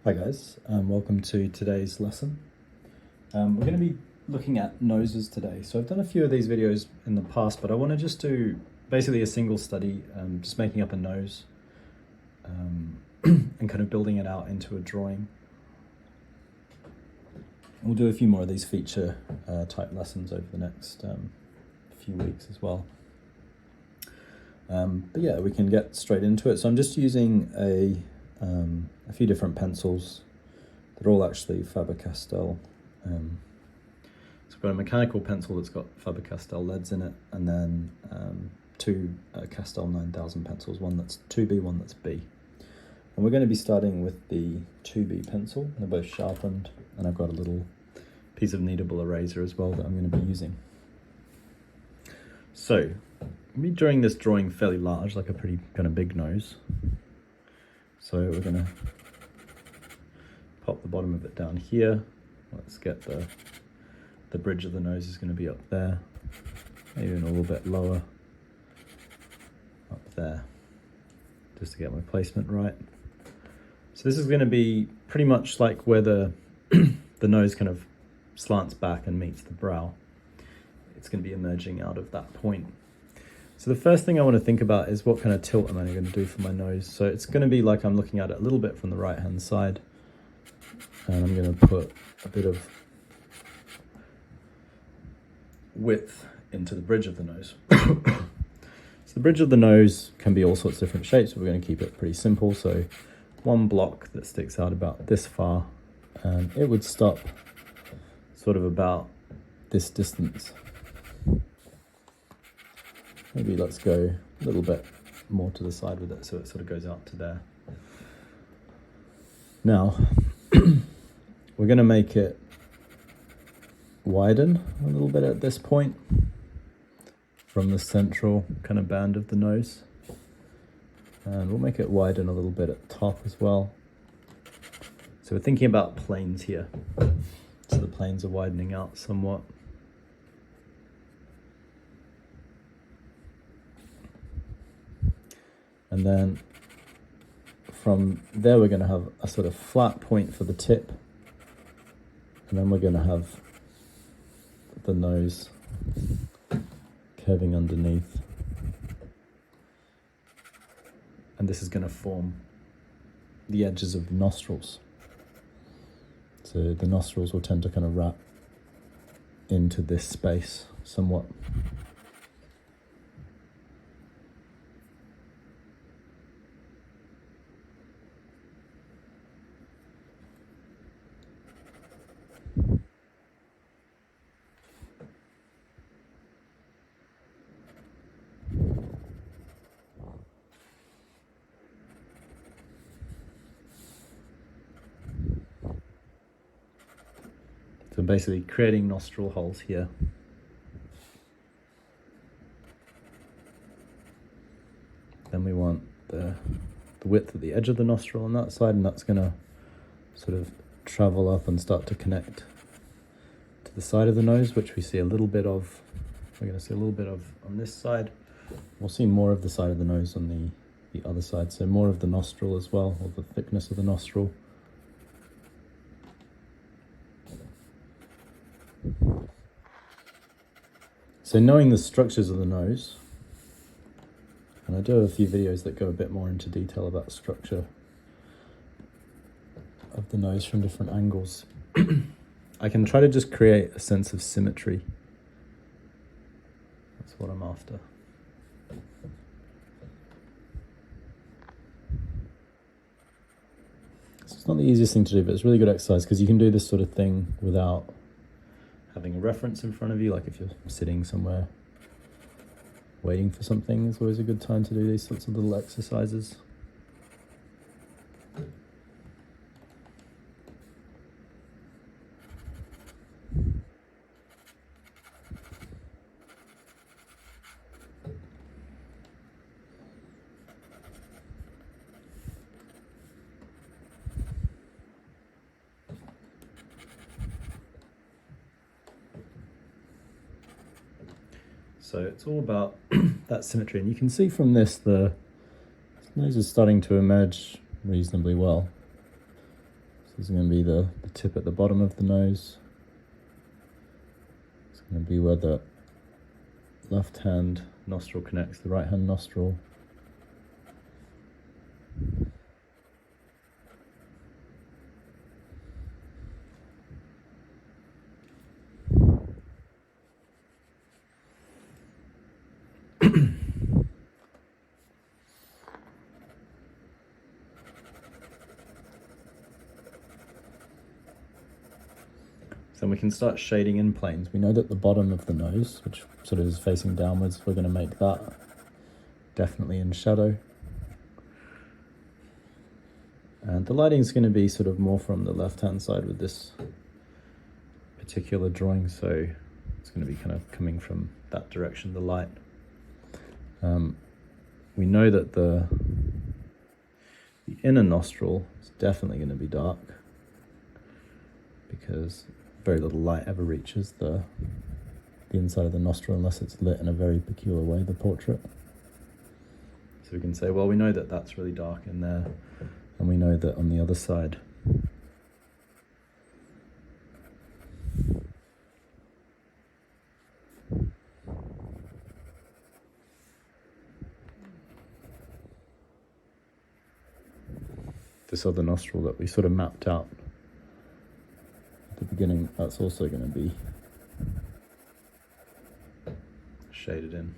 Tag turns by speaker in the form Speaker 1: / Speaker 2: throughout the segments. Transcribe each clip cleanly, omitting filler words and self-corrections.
Speaker 1: Hi guys, welcome to today's lesson. We're going to be looking at noses today. So I've done a few of these videos in the past, but I want to just do basically a single study, just making up a nose and kind of building it out into a drawing. We'll do a few more of these feature type lessons over the next few weeks as well. But yeah, we can get straight into it. So I'm just using a few different pencils. They're all actually Faber-Castell. So I've got a mechanical pencil that's got Faber-Castell leads in it, and then two Castell 9000 pencils, one that's 2B, one that's B. And we're going to be starting with the 2B pencil. They're both sharpened, and I've got a little piece of kneadable eraser as well that I'm going to be using. So I'm be drawing this drawing fairly large, like a pretty kind of big nose. So we're going to pop the bottom of it down here. Let's get the bridge of the nose is going to be up there, maybe a little bit lower, up there, just to get my placement right. So this is going to be pretty much like where the nose kind of slants back and meets the brow. It's going to be emerging out of that point. So the first thing I want to think about is what kind of tilt am I going to do for my nose. So it's going to be like I'm looking at it a little bit from the right hand side, and I'm going to put a bit of width into the bridge of the nose. So the bridge of the nose can be all sorts of different shapes, but we're going to keep it pretty simple. So one block that sticks out about this far, and it would stop sort of about this distance. Maybe let's go a little bit more to the side with it so it sort of goes out to there. Now, we're going to make it widen a little bit at this point from the central kind of band of the nose. And we'll make it widen a little bit at the top as well. So we're thinking about planes here. So the planes are widening out somewhat. And then from there, we're going to have a sort of flat point for the tip. And then we're going to have the nose curving underneath. And this is going to form the edges of the nostrils. So the nostrils will tend to kind of wrap into this space somewhat. So basically creating nostril holes here. Then we want the width of the edge of the nostril on that side, and that's going to sort of travel up and start to connect to the side of the nose, which we see a little bit of. We're going to see a little bit of on this side. We'll see more of the side of the nose on the other side, so more of the nostril as well, or the thickness of the nostril. So knowing the structures of the nose, and I do have a few videos that go a bit more into detail about structure of the nose from different angles, I can try to just create a sense of symmetry. That's what I'm after. So it's not the easiest thing to do, but it's really good exercise because you can do this sort of thing without having a reference in front of you. Like if you're sitting somewhere waiting for something, it's always a good time to do these sorts of little exercises. So it's all about that symmetry, and you can see from this the nose is starting to emerge reasonably well. This is going to be the tip at the bottom of the nose. It's going to be where the left hand nostril connects the right hand nostril. Then we can start shading in planes. We know that the bottom of the nose, which sort of is facing downwards, we're going to make that definitely in shadow. And the lighting is going to be sort of more from the left-hand side with this particular drawing, so it's going to be kind of coming from that direction, the light. We know that the inner nostril is definitely going to be dark because very little light ever reaches the inside of the nostril unless it's lit in a very peculiar way, the portrait. So we can say, well, we know that that's really dark in there, and we know that on the other side this other nostril that we sort of mapped out at the beginning, that's also going to be shaded in.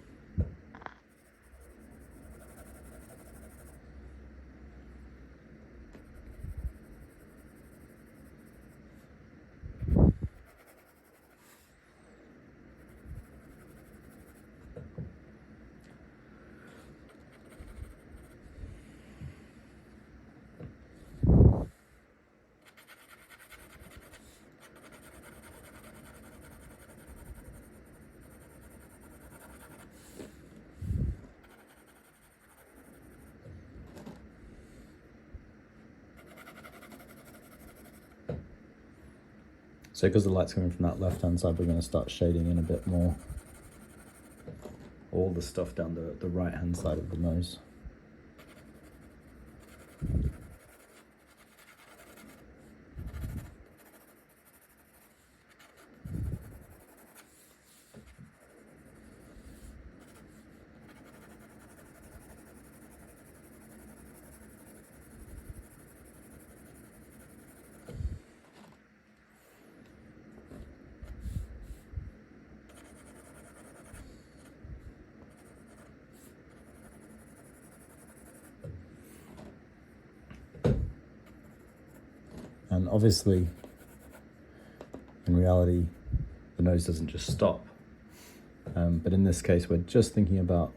Speaker 1: So because the light's coming from that left-hand side, we're going to start shading in a bit more all the stuff down the right-hand side of the nose. And obviously, in reality, the nose doesn't just stop. But in this case, we're just thinking about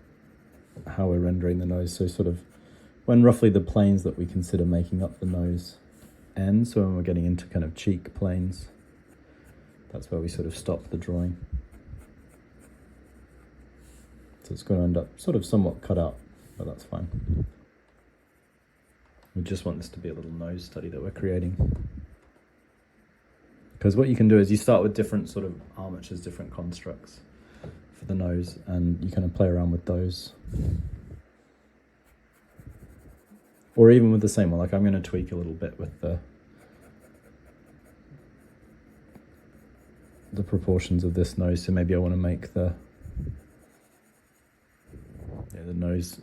Speaker 1: how we're rendering the nose. So sort of when roughly the planes that we consider making up the nose end, so when we're getting into kind of cheek planes, that's where we sort of stop the drawing. So it's going to end up sort of somewhat cut out, but that's fine. We just want this to be a little nose study that we're creating. Because what you can do is you start with different sort of armatures, different constructs for the nose, and you kind of play around with those. Or even with the same one, like I'm going to tweak a little bit with the proportions of this nose. So maybe I want to make the nose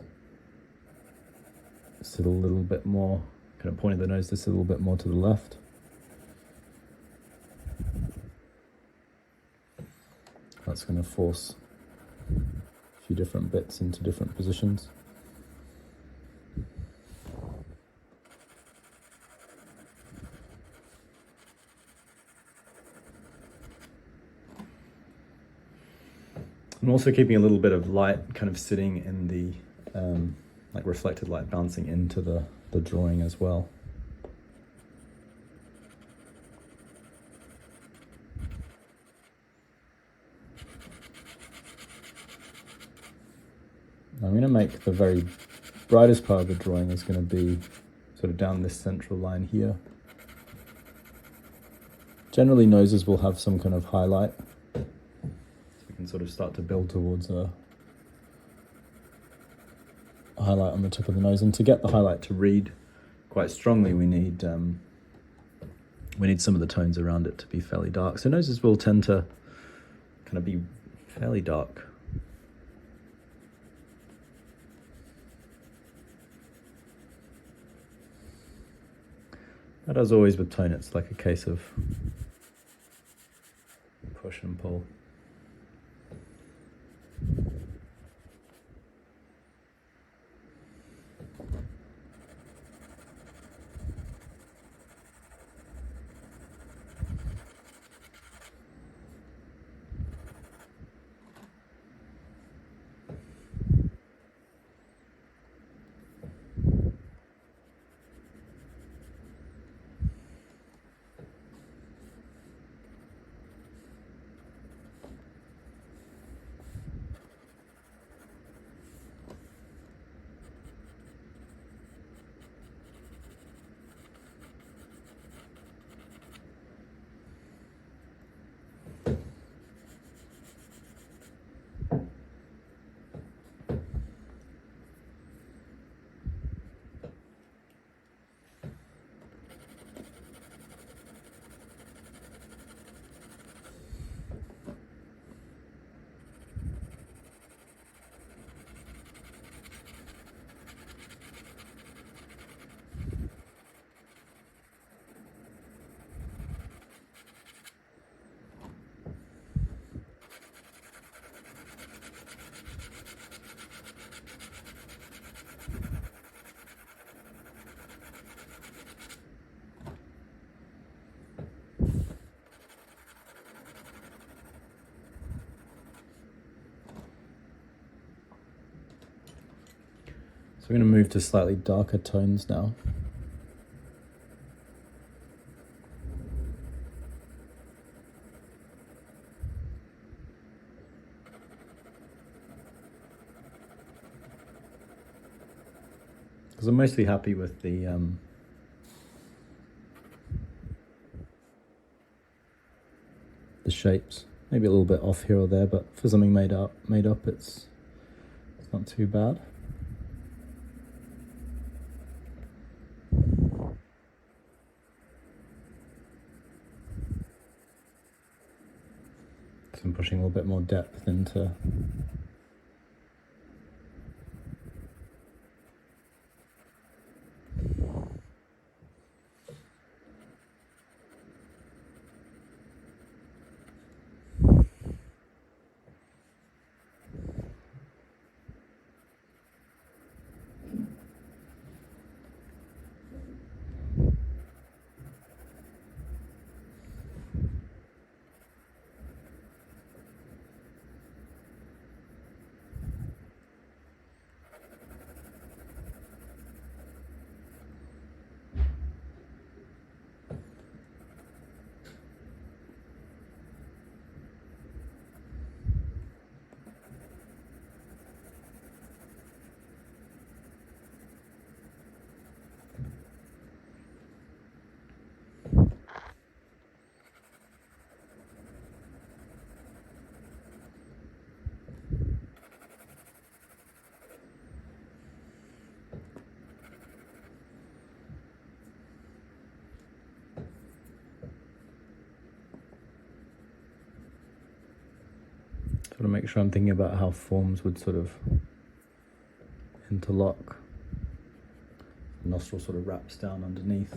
Speaker 1: sit a little bit more, kind of pointing the nose to sit a little bit more to the left. That's going to force a few different bits into different positions. I'm also keeping a little bit of light kind of sitting in the like reflected light bouncing into the drawing as well. I'm going to make the very brightest part of the drawing is going to be sort of down this central line here. Generally, noses will have some kind of highlight. So we can sort of start to build towards a highlight on the tip of the nose. And to get the highlight to read quite strongly, we need we need some of the tones around it to be fairly dark. So noses will tend to kind of be fairly dark. But as always with tone, it's like a case of push and pull. So we're going to move to slightly darker tones now. Because I'm mostly happy with the shapes. Maybe a little bit off here or there, but for something made up, it's not too bad. So I'm pushing a little bit more depth into sort of make sure I'm thinking about how forms would sort of interlock. The nostril sort of wraps down underneath.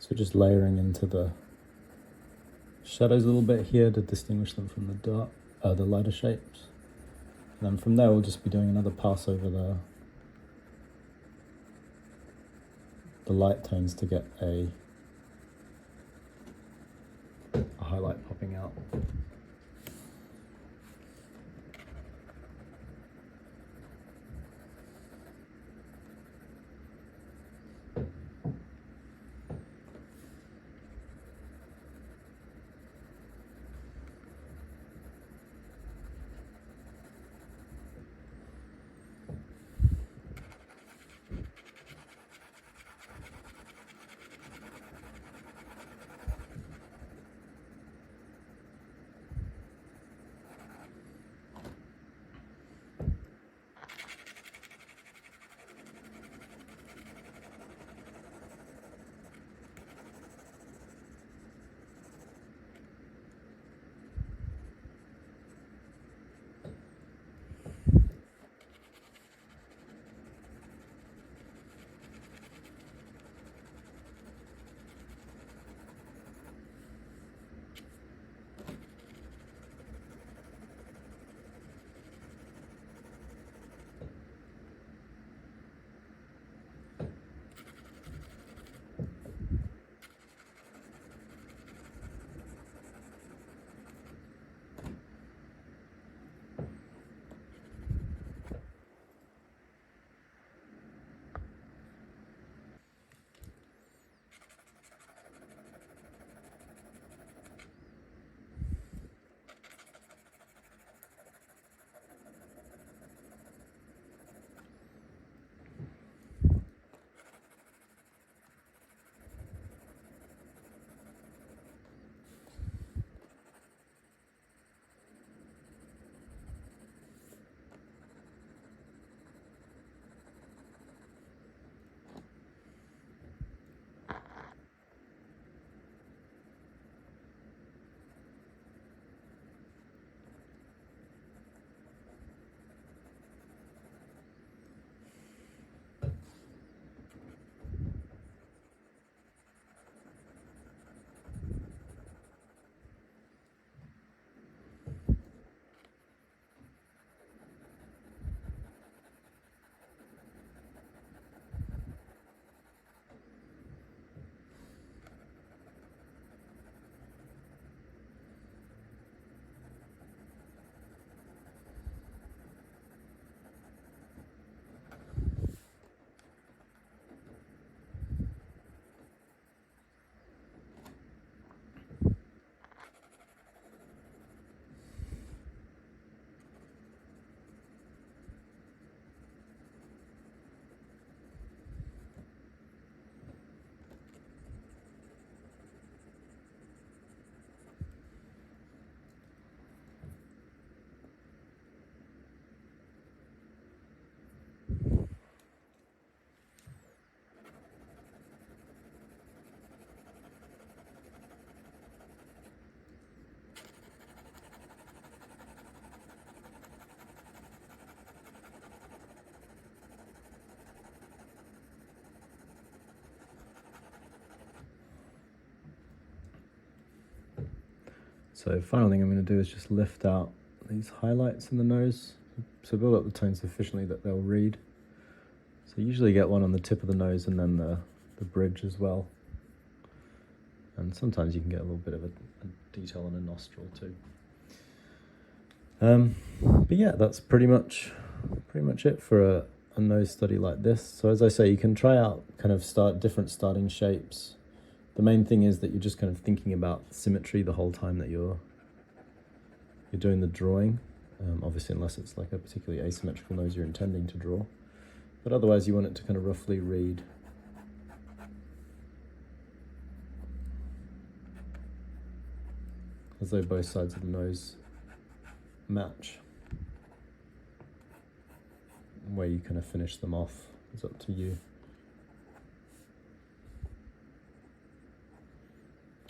Speaker 1: So just layering into the shadows a little bit here to distinguish them from the lighter shapes. And then from there we'll just be doing another pass over the light tones to get a highlight popping out. So final thing I'm going to do is just lift out these highlights in the nose. So build up the tone sufficiently that they'll read. So usually get one on the tip of the nose and then the bridge as well. And sometimes you can get a little bit of a detail on a nostril too. But yeah, that's pretty much it for a nose study like this. So as I say, you can try out kind of different starting shapes. The main thing is that you're just kind of thinking about symmetry the whole time that you're doing the drawing. Obviously, unless it's like a particularly asymmetrical nose you're intending to draw. But otherwise, you want it to kind of roughly read. As though both sides of the nose match. Where you kind of finish them off is up to you.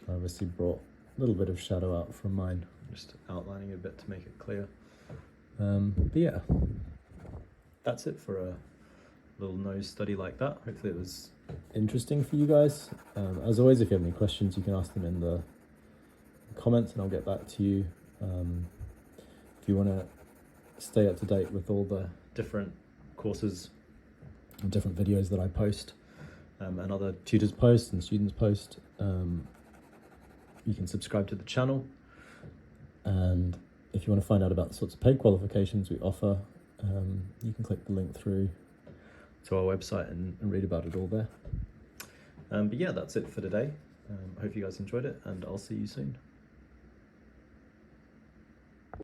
Speaker 1: I obviously brought a little bit of shadow out from mine, just outlining a bit to make it clear. But yeah, that's it for little nose study like that. Hopefully it was
Speaker 2: interesting for you guys. As always, if you have any questions, you can ask them in the comments and I'll get back to you. If you want to stay up to date with all the
Speaker 1: different courses
Speaker 2: and different videos that I post, and other tutors post and students post,
Speaker 1: you can subscribe to the channel.
Speaker 2: And if you want to find out about the sorts of paid qualifications we offer, you can click the link through
Speaker 1: to our website and
Speaker 2: read about it all there.
Speaker 1: But yeah, that's it for today. I hope you guys enjoyed it, and I'll see you soon.